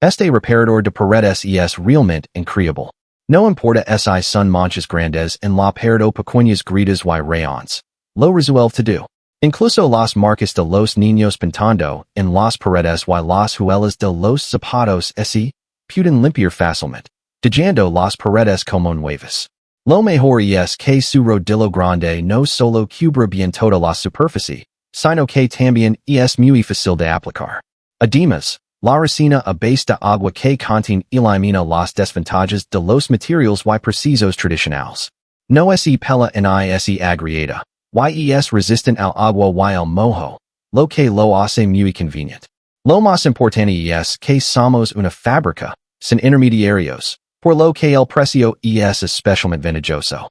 Este reparador de paredes es realmente increíble. No importa si son manchas grandes en la pared pequeñas gritas y rayones. Lo resuelve todo. Incluso las marcas de los niños pintando en las paredes y las huellas de los zapatos pueden limpiar fácilmente, dejando las paredes como nuevas. Lo mejor es que su rodillo grande no solo cubra bien toda la superficie, sino que también es muy fácil de aplicar. Además, la resina a base de agua que contiene elimina las desventajas de los materiales y precisos tradicionales. No es pela ni agrieta, y es resistente al agua y al mojo, lo que lo hace muy convenient. Lo más importante es que somos una fábrica, sin intermediarios, por lo que el precio es especialmente ventajoso.